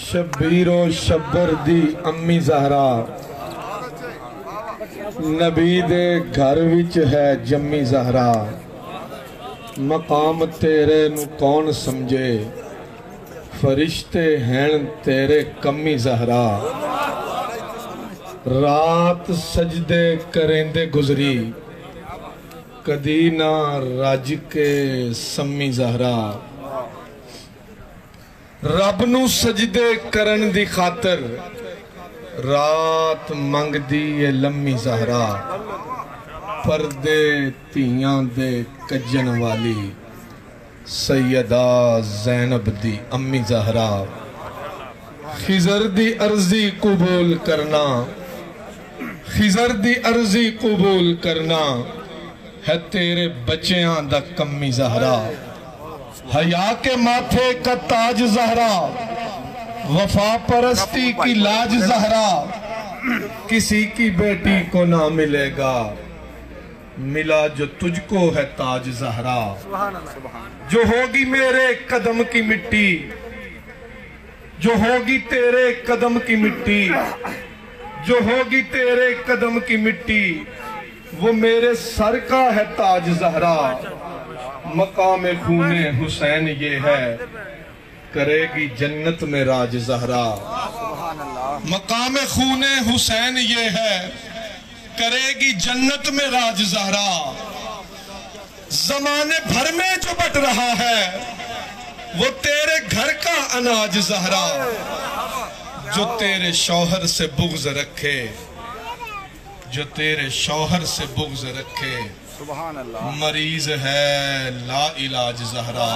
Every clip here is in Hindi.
शब्बीरो शब्बर दी अम्मी ज़हरा नबी दे घर विच है जम्मी ज़हरा। मकाम तेरे नू कौन समझे फरिश्ते हैं तेरे कमी ज़हरा। रात सजदे करेंदे गुजरी कदी ना रज के सम्मी ज़हरा। रब नू सजदे करन दी खातर रात मंगदी ए लम्मी ज़हरा। पर्दे धीयां दे कज्जन वाली सैयदा ज़ैनब दी अम्मी ज़हरा। खिज़र दी अर्जी कबूल करना, खिज़र दी अर्जी कबूल करना है तेरे बच्चियां दा कम्मी ज़हरा। हया के माथे का ताज ज़हरा, वफा परस्ती की लाज ज़हरा। किसी की बेटी को ना मिलेगा मिला जो तुझको है ताज ज़हरा। जो होगी मेरे कदम की मिट्टी, जो होगी तेरे कदम की मिट्टी, जो होगी तेरे कदम की मिट्टी वो मेरे सर का है ताज ज़हरा। मकाम खूने हुसैन ये है करेगी जन्नत में राज ज़हरा। मकाम खूने हुसैन ये है करेगी जन्नत में राज ज़हरा। जमाने भर में जो बट रहा है वो तेरे घर का अनाज ज़हरा। जो तेरे शौहर से बुग़्ज़ रखे, जो तेरे शौहर से बुग़्ज़ रखे मरीज है ला इलाज ज़हरा।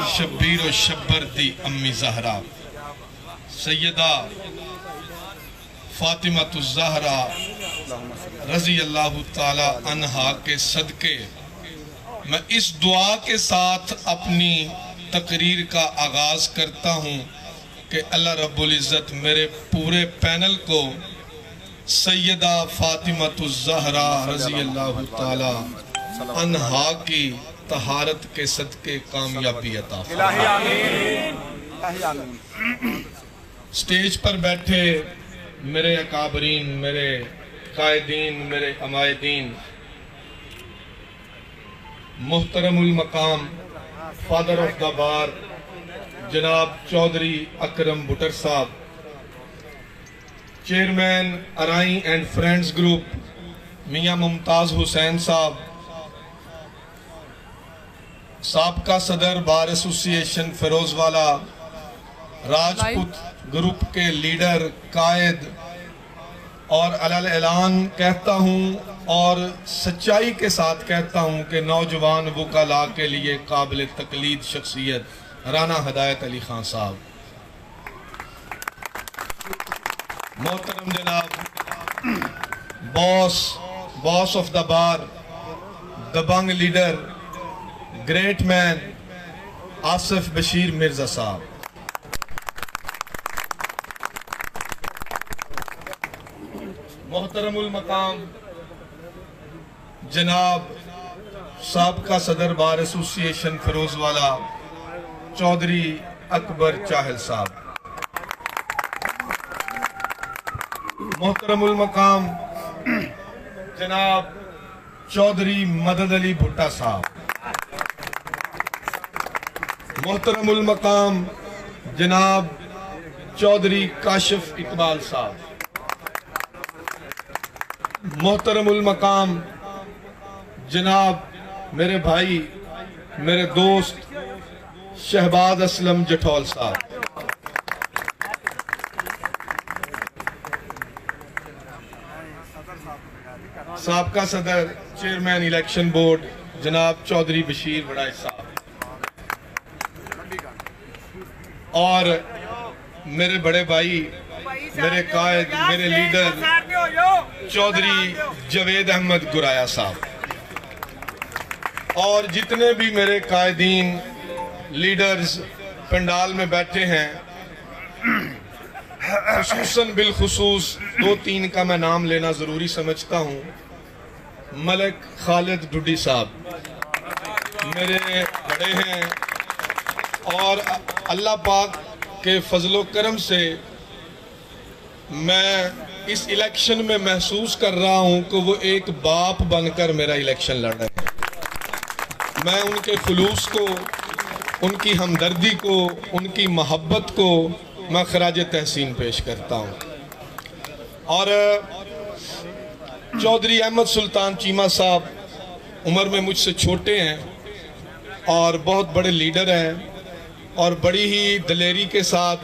शब्बीर व शब्बर दी अम्मी ज़हरा। सैयदा फातिमा ज़हरा रज़ी अल्लाह ताला अन्हा के सदके मैं इस दुआ के साथ अपनी तकरीर का आगाज करता हूँ कि अल्लाह रब्बुल इज़्ज़त मेरे पूरे पैनल को सैयदा फातिमा ज़हरा रज़ी अल्लाह ताला अन्हा की तहारत के सदके कामयाबी अता फरमाए। स्टेज पर बैठे मेरे अकाबरीन, मेरे कायदीन, मेरे अमायदीन, मुहतरमुल मकाम फादर ऑफ द बार जनाब चौधरी अकरम बुटर साहब, chairman Arain and friends group मियां मुमताज हुसैन साहब, साबका सदर bar association Ferozewala, Rajput group के लीडर कायद, और अलल ऐलान कहता हूँ और सच्चाई के साथ कहता हूँ कि नौजवान वुकला के लिए काबिल तकलीद शख्सियत राना हदायत अली खान साहब, मोहतरम जनाब बॉस ऑफ द बार, दबंग leader, great man Asif Bashir Mirza साहब, मोहतरमुल मकाम जनाब साबका सदर बार एसोसिएशन फिरोजवाला चौधरी अकबर चाहल साहब, मोहतरमुल मकाम जनाब चौधरी मदद अली भुट्टा साहब, मोहतरमुल मकाम जनाब चौधरी काशिफ इकबाल साहब, मोहतरमुल मकाम जनाब मेरे भाई, मेरे दोस्त शहबाज असलम जठौल साहब, साबका सदर चेयरमैन इलेक्शन बोर्ड जनाब चौधरी बशीर वड़ाई साहब, और मेरे बड़े भाई, मेरे कायद, मेरे लीडर चौधरी जवेद अहमद गुराया साहब, और जितने भी मेरे कायदीन लीडर्स पंडाल में बैठे हैं, खुसूसन बिलखुसूस दो तीन का मैं नाम लेना जरूरी समझता हूँ। मलिक खालिद डुडी साहब मेरे बड़े हैं और अल्लाह पाक के फजलो करम से मैं इस इलेक्शन में महसूस कर रहा हूं कि वो एक बाप बनकर मेरा इलेक्शन लड़ रहे हैं। मैं उनके खुलूस को, उनकी हमदर्दी को, उनकी मोहब्बत को मैं खराज तहसीन पेश करता हूं। और चौधरी अहमद सुल्तान चीमा साहब उम्र में मुझसे छोटे हैं और बहुत बड़े लीडर हैं और बड़ी ही दिलेरी के साथ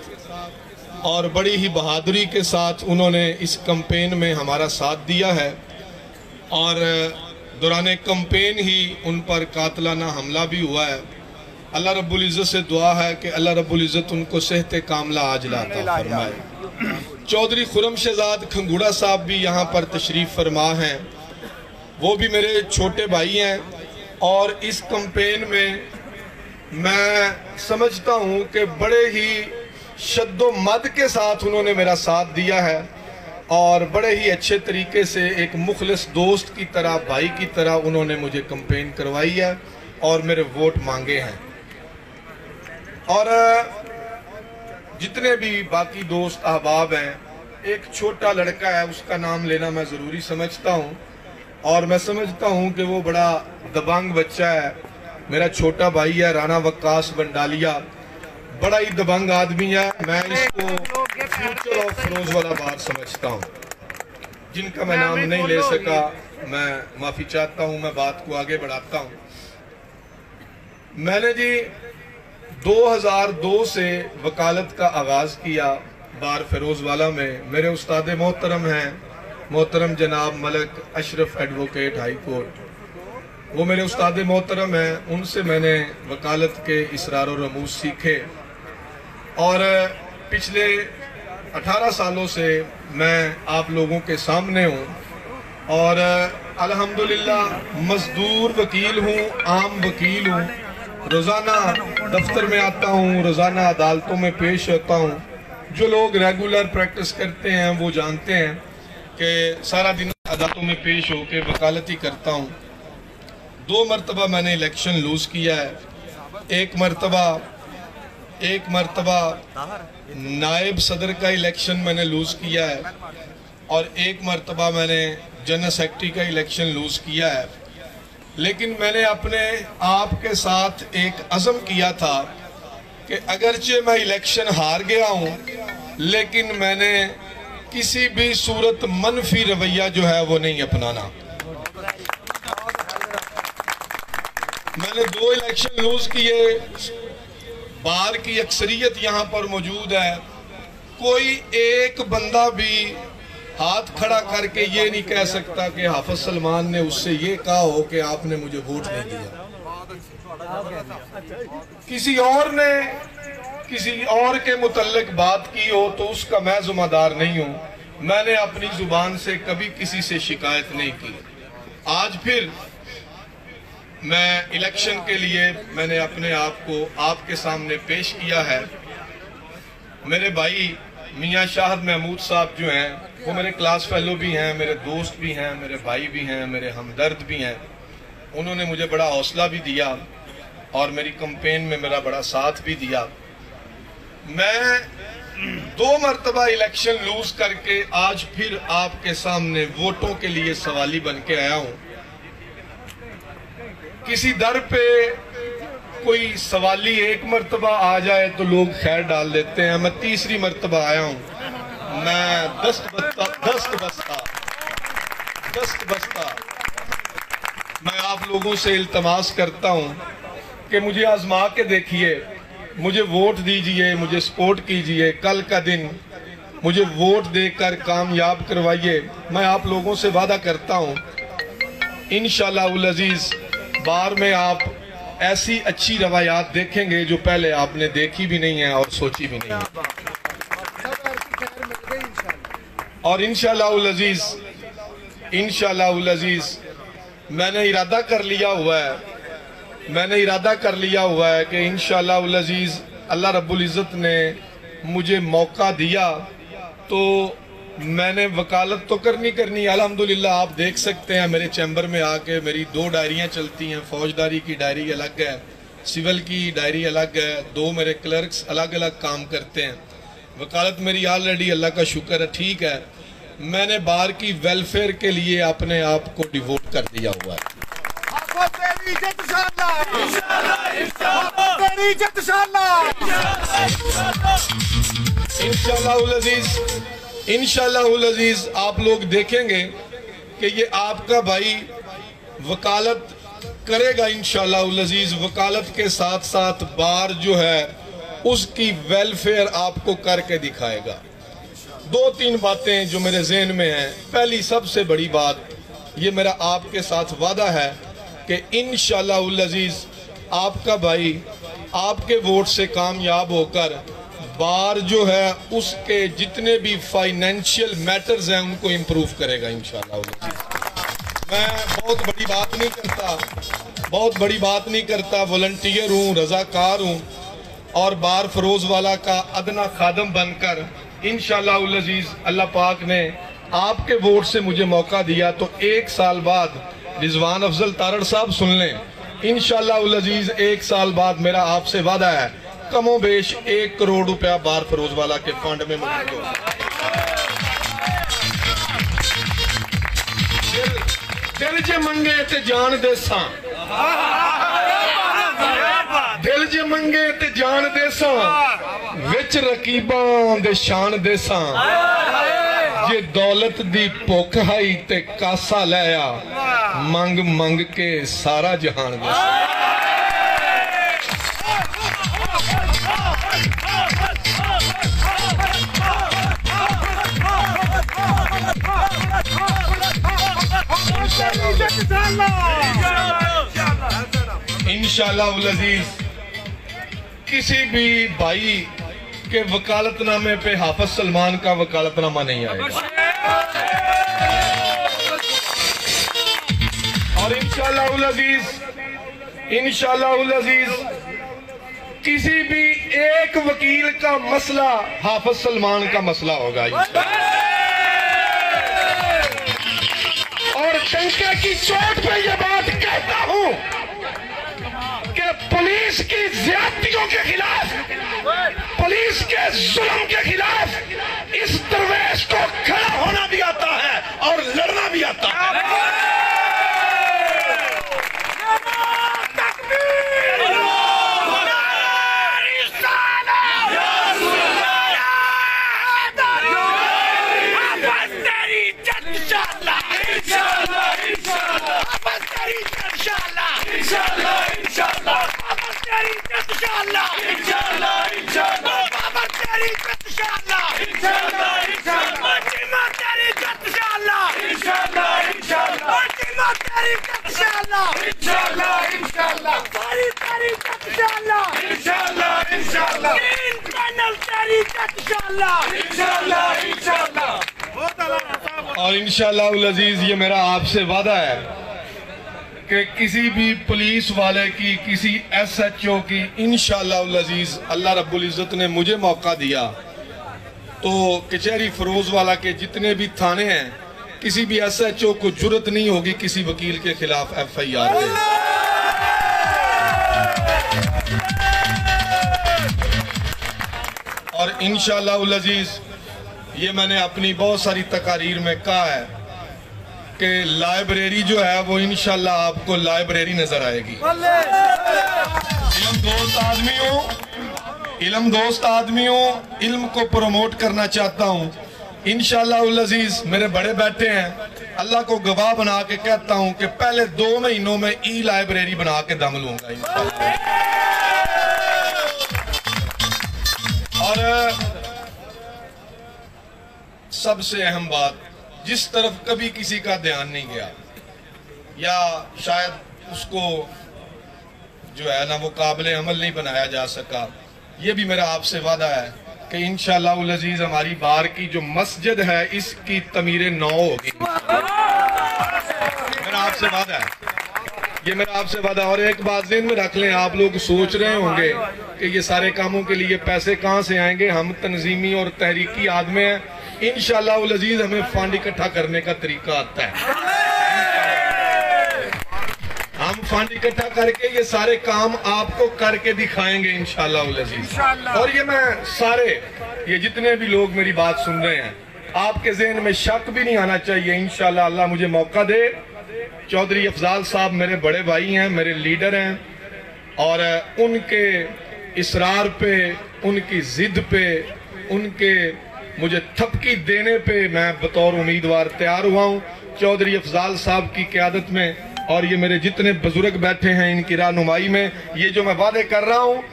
और बड़ी ही बहादुरी के साथ उन्होंने इस कैंपेन में हमारा साथ दिया है। और दौरान कैंपेन ही उन पर कातलाना हमला भी हुआ है। अल्लाह रब्बुल इज़्ज़त से दुआ है कि अल्लाह रब्बुल इज़्ज़त उनको सेहते कामला आजला अता फरमाए। चौधरी खुरम शहजाद खंगूड़ा साहब भी यहाँ पर तशरीफ़ फरमा हैं, वो भी मेरे छोटे भाई हैं। और इस कैंपेन में मैं समझता हूँ कि बड़े ही शद्दो मद के साथ उन्होंने मेरा साथ दिया है और बड़े ही अच्छे तरीके से एक मुखलिस दोस्त की तरह, भाई की तरह उन्होंने मुझे कैंपेन करवाई है और मेरे वोट मांगे हैं। और जितने भी बाकी दोस्त अहबाब हैं, एक छोटा लड़का है, उसका नाम लेना मैं ज़रूरी समझता हूँ और मैं समझता हूँ कि वो बड़ा दबंग बच्चा है। मेरा छोटा भाई है राना वक्कास बंडालिया, बड़ा ही दबंग आदमी है। मैं इसको फ्यूचर ऑफ फिरोजवालाबाद समझता हूँ। जिनका मैं नाम नहीं ले सका, मैं माफ़ी चाहता हूँ, मैं बात को आगे बढ़ाता हूँ। मैंने जी 2002 से वकालत का आगाज़ किया बार फिरोजवाला में। मेरे उस्ताद मोहतरम हैं मोहतरम जनाब Malik Ashraf advocate high court, वो मेरे उस्ताद मोहतरम हैं। उनसे मैंने वकालत के इसरार और रमूज सीखे और पिछले 18 सालों से मैं आप लोगों के सामने हूँ और अल्हम्दुलिल्लाह मजदूर वकील हूँ, आम वकील हूँ। रोज़ाना दफ्तर में आता हूँ, रोज़ाना अदालतों में पेश होता हूँ। जो लोग रेगुलर प्रैक्टिस करते हैं वो जानते हैं कि सारा दिन अदालतों में पेश होकर वकालत ही करता हूँ। 2 मरतबा मैंने इलेक्शन लूज़ किया है। एक मरतबा नायब सदर का इलेक्शन मैंने लूज़ किया है और एक मरतबा मैंने जनरल सेक्रेटरी का इलेक्शन लूज़ किया है। लेकिन मैंने अपने आप के साथ एक अज़म किया था कि अगरचे मैं इलेक्शन हार गया हूँ, लेकिन मैंने किसी भी सूरत मनफी रवैया जो है वो नहीं अपनाना। मैंने 2 इलेक्शन लूज किए, बार की अक्सरियत यहाँ पर मौजूद है। कोई एक बंदा भी हाथ खड़ा करके ये नहीं कह सकता कि हाफिज सलमान ने उससे ये कहा हो कि आपने मुझे वोट नहीं दिया। किसी और ने किसी और के मुतल्लिक बात की हो तो उसका मैं जिम्मेदार नहीं हूं। मैंने अपनी जुबान से कभी किसी से शिकायत नहीं की। आज फिर मैं इलेक्शन के लिए मैंने अपने आप को आपके सामने पेश किया है। मेरे भाई मियां शाहद महमूद साहब जो हैं वो मेरे क्लास फेलो भी हैं, मेरे दोस्त भी हैं, मेरे भाई भी हैं, मेरे हमदर्द भी हैं। उन्होंने मुझे बड़ा हौसला भी दिया और मेरी कैंपेन में मेरा बड़ा साथ भी दिया। मैं 2 मरतबा इलेक्शन लूज करके आज फिर आपके सामने वोटों के लिए सवाली बन के आया हूं। किसी दर पे कोई सवाली एक मरतबा आ जाए तो लोग खैर डाल देते हैं। मैं तीसरी मरतबा आया हूं। मैं दस्त बस्ता मैं आप लोगों से इल्तमास करता हूं कि मुझे आजमा के देखिए, मुझे वोट दीजिए, मुझे सपोर्ट कीजिए। कल का दिन मुझे वोट देकर कामयाब करवाइए। मैं आप लोगों से वादा करता हूं इंशाअल्लाह उल अजीज बार में आप ऐसी अच्छी रवायात देखेंगे जो पहले आपने देखी भी नहीं है और सोची भी नहीं है। और इंशाअल्लाह उल अजीज मैंने इरादा कर लिया हुआ है कि इंशाअल्लाह उल अजीज अल्लाह रब्बुल इज़्ज़त ने मुझे मौका दिया तो मैंने वकालत तो करनी। अल्हम्दुलिल्लाह आप देख सकते हैं मेरे चैम्बर में आके मेरी 2 डायरियां चलती हैं। फौजदारी की डायरी अलग है, सिविल की डायरी अलग है, 2 मेरे क्लर्क्स अलग अलग काम करते हैं। वकालत मेरी ऑलरेडी अल्लाह का शुक्र है ठीक है। मैंने बार की वेलफेयर के लिए अपने आप को डिवोट कर दिया हुआ है। इंशाअल्लाह अजीज आप लोग देखेंगे कि ये आपका भाई वकालत करेगा इंशाअल्लाह अजीज। वकालत के साथ साथ बार जो है उसकी वेलफेयर आपको करके दिखाएगा। 2-3 बातें जो मेरे जहन में हैं। पहली सबसे बड़ी बात, ये मेरा आपके साथ वादा है कि इंशाअल्लाह अजीज आपका भाई आपके वोट से कामयाब होकर बार जो है उसके जितने भी फाइनेंशियल मैटर्स हैं उनको इम्प्रूव करेगा इंशाअल्लाह। मैं बहुत बड़ी बात नहीं करता, वॉलंटियर हूँ, रजाकार हूँ और बार फरोज वाला का अदना खादम बनकर इंशाअल्लाह अजीज अल्लाह पाक ने आपके वोट से मुझे मौका दिया तो 1 साल बाद रिजवान अफजल तारड़ साहब सुन लें, इंशाअल्लाह अजीज 1 साल बाद मेरा आपसे वादा है कमो बेश 1 करोड़ रुपया बार फरोज वाला के फंड में मौजूद होगा। दिल जे मंगे ते जान देसा, दिल जे मंगे ते जान देसा, विच रकीबां दे शान देसा, जे दौलत दी भुख हाई ते कासा लाया, मंग मंग के सारा जहान देसा। इंशाअल्लाह अजीज किसी भी भाई के वकालतनामे पे हाफिज सलमान का वकालतनामा नहीं आएगा और इंशाअल्लाह अजीज किसी भी एक वकील का मसला हाफिज सलमान का मसला होगा। और टंके की चोट पे ये बात कहता हूं कि पुलिस की ज्यादतियों के खिलाफ, पुलिस के जुल्म के खिलाफ इस दरवेश को खड़ा होना भी आता है और लड़ना भी आता है। और इंशाअल्लाह अजीज ये मेरा आपसे वादा है कि किसी भी पुलिस वाले की, किसी SHO की इंशाअल्लाह अजीज अल्लाह रब्बुल इज़्ज़त ने मुझे मौका दिया तो कचहरी फरोज वाला के जितने भी थाने हैं किसी भी SHO को जुर्रत नहीं होगी किसी वकील के खिलाफ FIR दे। और इंशाअल्लाह अजीज ये मैंने अपनी बहुत सारी तकारीर में कहा है कि लाइब्रेरी जो है वो इंशाअल्लाह आपको लाइब्रेरी नजर आएगी। इल्म दोस्त आदमी हूँ, इल्म को प्रमोट करना चाहता हूँ इंशाअल्लाह अजीज। मेरे बड़े बैठे हैं, अल्लाह को गवाह बना के कहता हूँ कि पहले 2 महीनों में लाइब्रेरी बना के दम लूंगा इंशाअल्लाह। और सबसे अहम बात, जिस तरफ कभी किसी का ध्यान नहीं गया या शायद उसको जो है ना वो काबिल अमल नहीं बनाया जा सका, ये भी मेरा आपसे वादा है कि इंशाअल्लाह अजीज हमारी बार की जो मस्जिद है इसकी तमीर 9 होगी। मेरा आपसे वादा है, ये मेरा आपसे वादा। और एक बात ज़हन में रख लें, आप लोग सोच रहे होंगे कि ये सारे कामों के लिए पैसे कहाँ से आएंगे। हम तंजीमी और तहरीकी आदमी हैं, इंशाअल्लाह अजीज हमें फंड इकट्ठा करने का तरीका आता है। हम फंड इकट्ठा करके ये सारे काम आपको करके दिखाएंगे इंशाअल्लाह अज़ीज़। और ये मैं सारे ये जितने भी लोग मेरी बात सुन रहे हैं, आपके ज़हन में शक भी नहीं आना चाहिए। इंशाअल्लाह अल्लाह मुझे मौका दे, चौधरी अफजाल साहब मेरे बड़े भाई हैं, मेरे लीडर हैं, और उनके इसरार पे, उनकी जिद पे, उनके मुझे थपकी देने पे मैं बतौर उम्मीदवार तैयार हुआ हूँ चौधरी अफजाल साहब की क़यादत में। और ये मेरे जितने बुजुर्ग बैठे हैं इनकी रहनुमाई में ये जो मैं वादे कर रहा हूँ,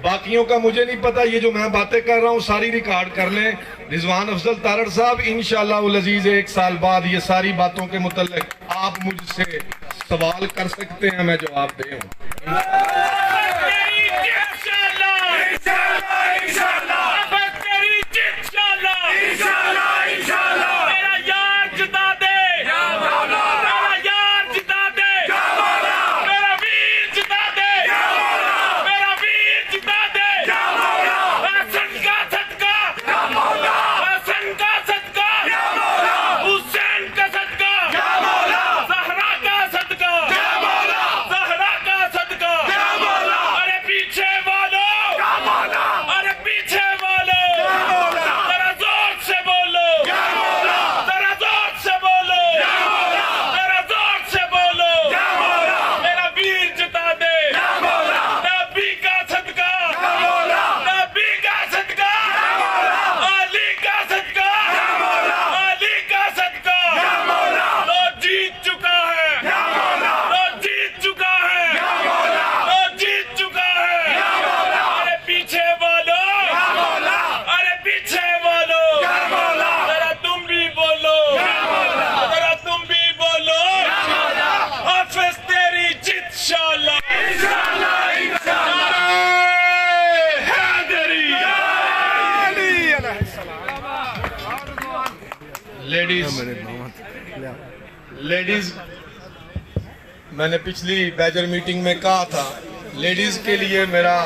बाकियों का मुझे नहीं पता, ये जो मैं बातें कर रहा हूँ सारी रिकॉर्ड कर लें। रिजवान अफजल तारड़ साहब इंशाअल्लाह अज़ीज़ 1 साल बाद ये सारी बातों के मुतल्लिक आप मुझसे सवाल कर सकते हैं, मैं जवाब दूँ। लेडीज मैंने पिछली बैजर मीटिंग में कहा था, लेडीज के लिए मेरा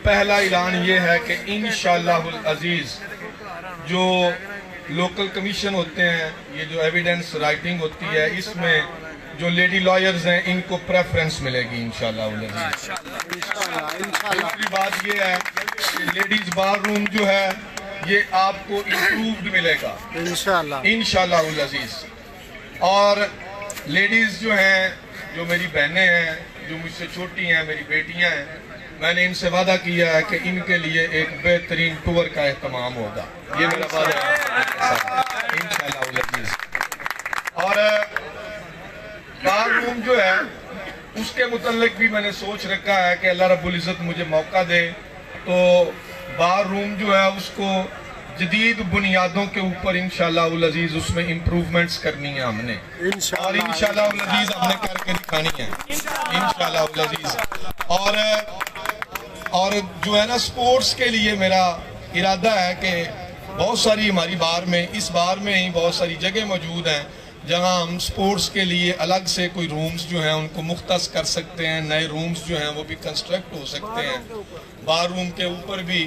पहला ऐलान ये है कि इंशाअल्लाह अज़ीज़ जो लोकल कमीशन होते हैं, ये जो एविडेंस राइटिंग होती है, इसमें जो लेडी लॉयर्स हैं इनको प्रेफरेंस मिलेगी इंशाअल्लाह अज़ीज़। दूसरी बात ये है कि लेडीज बार रूम जो है ये आपको इम्प्रूव्ड मिलेगा इंशाअल्लाह अज़ीज़। और लेडीज़ जो हैं, जो मेरी बहनें हैं, जो मुझसे छोटी हैं, मेरी बेटियां हैं, मैंने इनसे वादा किया है कि इनके लिए एक बेहतरीन टूर का एहतमाम होगा, ये मेरा वादा है इंशाअल्लाह अज़ीज़। और बार रूम जो है उसके मुतल्लिक भी मैंने सोच रखा है कि अल्लाह रब्बुल इज़्ज़त मुझे मौका दे तो बार रूम जो है उसको जदीद बुनियादों के ऊपर इंशाअल्लाह अज़ीज़ उसमें इम्प्रूवमेंट्स करनी है हमने, और इंशाअल्लाह अज़ीज़ हमने करके दिखानी है इंशाअल्लाह अज़ीज़। और जो है ना, स्पोर्ट्स के लिए मेरा इरादा है कि बहुत सारी हमारी बार में, इस बार में ही बहुत सारी जगह मौजूद हैं जहां हम स्पोर्ट्स के लिए अलग से कोई रूम्स जो हैं उनको मुख्तस कर सकते हैं, नए रूम्स जो हैं वो भी कंस्ट्रक्ट हो सकते हैं। बार रूम के ऊपर भी,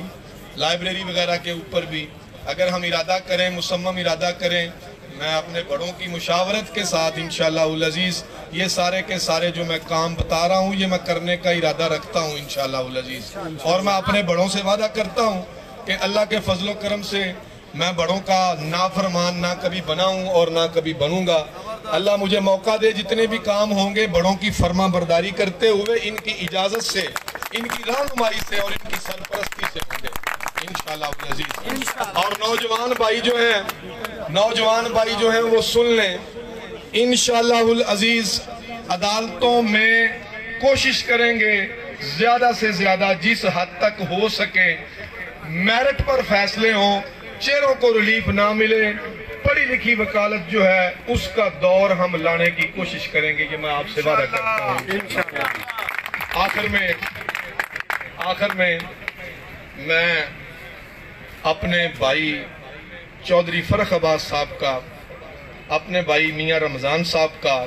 लाइब्रेरी वगैरह के ऊपर भी अगर हम इरादा करें, मुसम्मम इरादा करें, मैं अपने बड़ों की मुशावरत के साथ इंशाअल्लाह अज़ीज़ ये सारे के सारे जो मैं काम बता रहा हूँ ये मैं करने का इरादा रखता हूँ इंशाअल्लाह अज़ीज़। और मैं अपने बड़ों से वादा करता हूँ कि अल्लाह के फजल करम से मैं बड़ों का नाफरमान ना कभी बना हूँ और ना कभी बनूंगा। अल्लाह मुझे मौका दे, जितने भी काम होंगे बड़ों की फर्मा बरदारी करते हुए, इनकी इजाज़त से, इनकी रहनुमाई से और इनकी सरपरस्ती से होंगे इंशाअल्लाह अज़ीज़। और नौजवान भाई जो हैं वो सुन लें, इंशाअल्लाह अज़ीज़ अदालतों में कोशिश करेंगे ज्यादा से ज्यादा, जिस हद तक हो सके मेरिट पर फैसले हों, चेहरों को रिलीफ ना मिले, पढ़ी लिखी वकालत जो है उसका दौर हम लाने की कोशिश करेंगे, ये मैं आपसे वादा करता हूँ। आखिर में मैं अपने भाई चौधरी फरख अब्बास साहब का, अपने भाई मियाँ रमज़ान साहब का,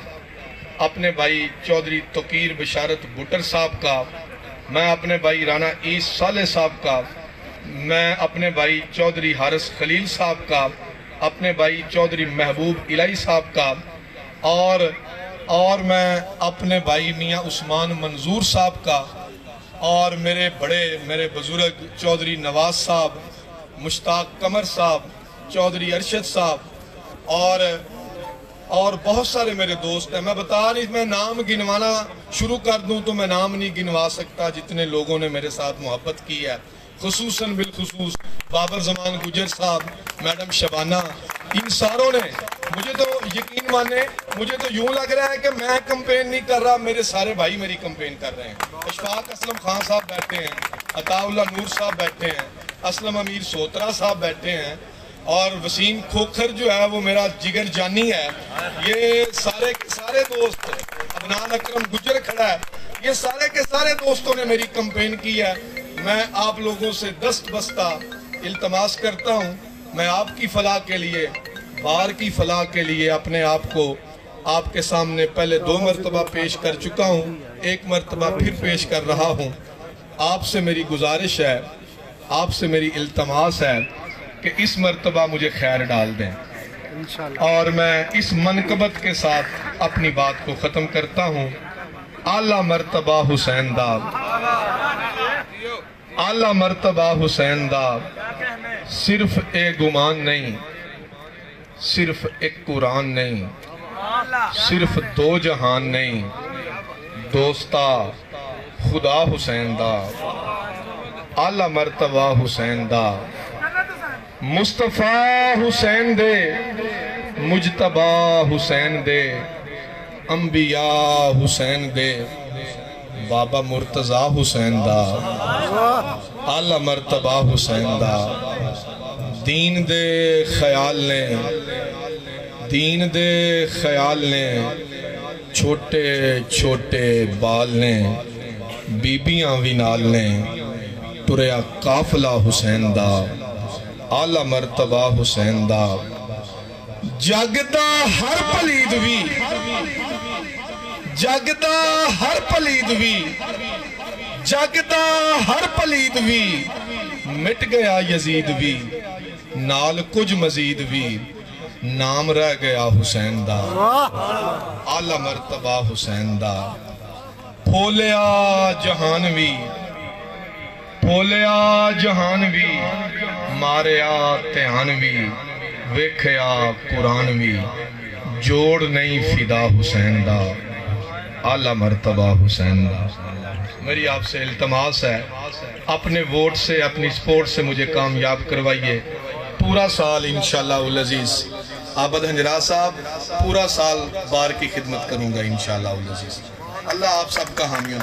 अपने भाई चौधरी तोकीर बशारत बुटर साहब का, मैं अपने भाई राना ईस साले साहब का, मैं अपने भाई चौधरी हारिस खलील साहब का, अपने भाई चौधरी महबूब इलाही साहब का, और मैं अपने भाई मियाँ उस्मान मंजूर साहब का और मेरे बुजुर्ग चौधरी नवाज साहब, मुश्ताक कमर साहब, चौधरी अरशद साहब और बहुत सारे मेरे दोस्त हैं। मैं नाम गिनवाना शुरू कर दूं तो मैं नाम नहीं गिनवा सकता जितने लोगों ने मेरे साथ मोहब्बत की है। खुसूसन बिलखुसूस बाबर जमान गुजर साहब, मैडम शबाना, इन सारों ने मुझे तो यकीन माने, मुझे तो यूं लग रहा है कि मैं कंपेन नहीं कर रहा, मेरे सारे भाई मेरी कंपेन कर रहे हैं। अशफाक असलम खान साहब बैठे हैं, अताउल्ला नूर साहब बैठे हैं, असलम अमीर सोतरा साहब बैठे हैं और वसीम खोखर जो है वो मेरा जिगर जानी है। ये सारे के सारे दोस्त, अदनान अकरम गुजर खड़ा है, ये सारे के सारे दोस्तों ने मेरी कंपेन की है। मैं आप लोगों से दस्त बस्ता इल्तमास करता हूँ, मैं आपकी फलाह के लिए, बार की फलाह के लिए अपने आप को आपके सामने पहले 2 मरतबा पेश कर चुका हूँ, 1 मरतबा फिर पेश कर रहा हूँ। आपसे मेरी गुजारिश है, आपसे मेरी इल्तमास है कि इस मरतबा मुझे खैर डाल दें और मैं इस मनकबत के साथ अपनी बात को ख़त्म करता हूँ। आला मरतबा हुसैन दा, आला मरतबा हुसैन दा, सिर्फ एक गुमान नहीं, सिर्फ एक कुरान नहीं, सिर्फ 2 जहान नहीं, दोस्ता खुदा हुसैन दा, आला मरतबा हुसैन दा, मुस्तफा हुसैन दे, मुजतबा हुसैन दे, अंबिया हुसैन दे, बाबा मुर्तजा हुसैन दा, आला मरतबा हुसैन दा। दीन दे ख्याल ने, दीन दे ख्याल ने, छोटे छोटे बाल ने, बीबियां भी नाल ने, तुरया काफला हुसैन दा, आला मरतबा हुसैन दा। जगदा हर पलीद भी, जगदा हर पलीद भी, जगदा हर पलीद भी, मिट गया यजीद भी, नाल कुछ मजीद भी, नाम रह गया हुसैन दा, आला मरतबा हुसैन दा। फोलिया जहान भी, फोलिया जहान भी, मारिया ध्यान भी, वेखया कुरान भी, जोड़ नहीं फिदा हुसैन दा, आला मरतबा हुसैन दा। मेरी आपसे इल्तमास है, अपने वोट से, अपनी सपोर्ट से मुझे कामयाब करवाइए। पूरा साल इंशाअल्लाह उल अजीज, आबद हंजरा साहब, पूरा साल बार की खिदमत करूंगा इंशाअल्लाह उल अजीज। अल्लाह आप सबका हामी हो।